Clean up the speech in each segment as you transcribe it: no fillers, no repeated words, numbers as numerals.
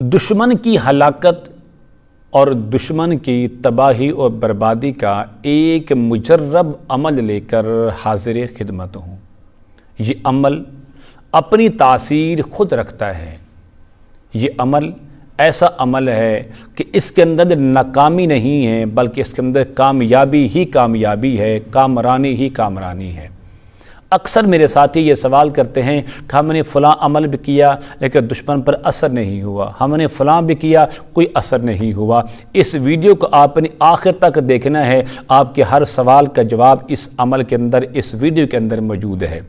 دشمن کی ہلاکت اور دشمن کی تباہی اور بربادی کا ایک مجرب عمل لے کر حاضر خدمت ہوں۔ یہ عمل اپنی تاثیر خود رکھتا ہے۔ یہ عمل ایسا عمل ہے کہ اس کے اندر ناکامی نہیں ہے، بلکہ اس کے اندر کامیابی ہی کامیابی ہے، کامرانی ہی کامرانی ہے۔ اکثر میرے ساتھی یہ سوال کرتے ہیں کہ ہم نے فلاں عمل بھی کیا لیکن دشمن پر اثر نہیں ہوا، ہم نے فلاں بھی کیا کوئی اثر نہیں ہوا۔ اس ویڈیو کو آپ نے آخر تک دیکھنا ہے، آپ کے ہر سوال کا جواب اس عمل کے اندر، اس ویڈیو کے اندر موجود ہے۔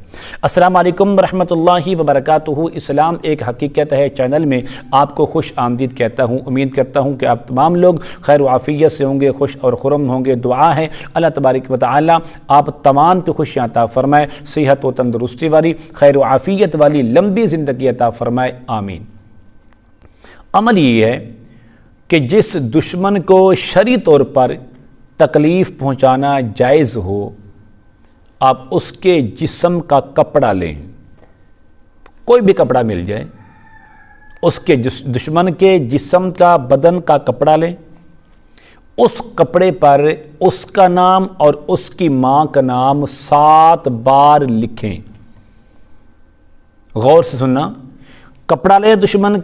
السلام علیکم ورحمۃ اللہ وبرکاتہ۔ اسلام ایک حقیقت ہے چینل میں آپ کو خوش آمدید کہتا ہوں۔ امید کرتا ہوں کہ آپ تمام لوگ خیر و عافیت سے ہوں گے، خوش اور خرم ہوں گے۔ دعا ہے اللہ تبارک و تعالی آپ تمام پہ خوشیاں عطا فرمائے، صحت و تندرستی والی، خیر و عافیت والی لمبی زندگی عطا فرمائے، آمین۔ عمل یہ ہے کہ جس دشمن کو شرعی طور پر تکلیف پہنچانا جائز ہو، آپ اس کے جسم کا کپڑا لیں، کوئی بھی کپڑا مل جائے، اس کے دشمن کے جسم کا، بدن کا کپڑا لیں، اس کپڑے پر اس کا نام اور اس کی ماں کا نام 7 بار لکھیں۔ غور سے سننا، کپڑا لیں دشمن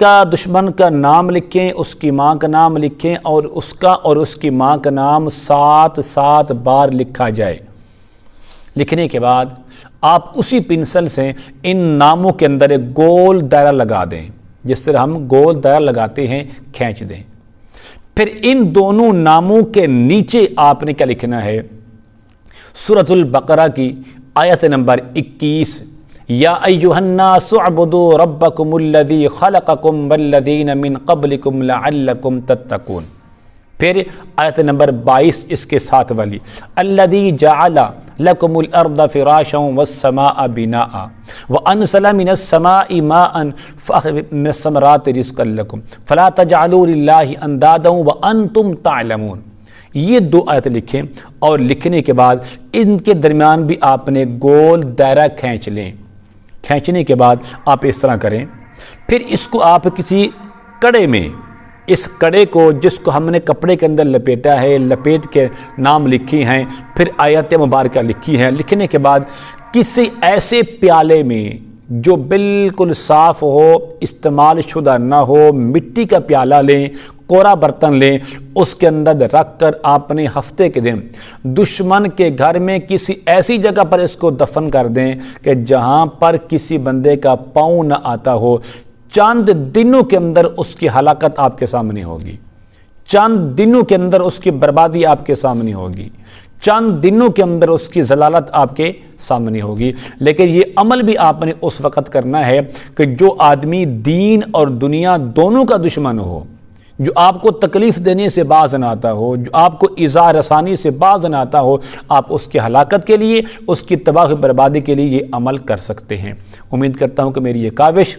کا نام لکھیں، اس کی ماں کا نام لکھیں، اور اس کا اور اس کی ماں کا نام 7 بار لکھا جائے۔ لکھنے کے بعد آپ اسی پنسل سے ان ناموں کے اندر ایک گول دائرہ لگا دیں، جس طرح ہم گول دائرہ لگاتے ہیں، کھینچ دیں۔ پھر ان دونوں ناموں کے نیچے آپ نے کیا لکھنا ہے؟ سورۃ البقرہ کی آیت نمبر 21، یا ایھا الناس اعبدوا ربکم الذی خلقکم والذین من قبلکم لعلکم تتقون۔ پھر آیت نمبر 22 اس کے ساتھ والی، الذی جعل لکم الارض فراشا والسماء بناء وانزل من السماء ماء فاخرج من الثمرات رزقا لکم فلا تجعلوا للہ اندادا وانتم تعلمون۔ یہ 2 آیت لکھیں، اور لکھنے کے بعد ان کے درمیان بھی آپ نے گول دائرہ کھینچ لیں۔ کھینچنے کے بعد آپ اس طرح کریں، پھر اس کو آپ کسی کڑے میں، اس کڑے کو جس کو ہم نے کپڑے کے اندر لپیٹا ہے، لپیٹ کے نام لکھی ہیں، پھر آیت مبارکہ لکھی ہیں، لکھنے کے بعد کسی ایسے پیالے میں جو بالکل صاف ہو، استعمال شدہ نہ ہو، مٹی کا پیالہ لیں، کوڑا برتن لیں، اس کے اندر رکھ کر آپ نے ہفتے کے دن دشمن کے گھر میں کسی ایسی جگہ پر اس کو دفن کر دیں کہ جہاں پر کسی بندے کا پاؤں نہ آتا ہو۔ چند دنوں کے اندر اس کی ہلاکت آپ کے سامنے ہوگی، چند دنوں کے اندر اس کی بربادی آپ کے سامنے ہوگی، چند دنوں کے اندر اس کی ضلالت آپ کے سامنے ہوگی۔ لیکن یہ عمل بھی آپ نے اس وقت کرنا ہے کہ جو آدمی دین اور دنیا دونوں کا دشمن ہو، جو آپ کو تکلیف دینے سے باز نہ آتا ہو، جو آپ کو ایذا رسانی سے باز نہ آتا ہو، آپ اس کی ہلاکت کے لیے، اس کی تباہ و بربادی کے لیے یہ عمل کر سکتے ہیں۔ امید کرتا ہوں کہ میری یہ کاوش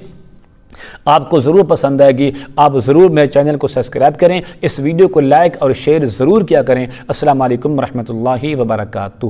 آپ کو ضرور پسند آئے گی۔ آپ ضرور میرے چینل کو سبسکرائب کریں، اس ویڈیو کو لائک اور شیئر ضرور کیا کریں۔ السلام علیکم ورحمۃ اللہ وبرکاتہ۔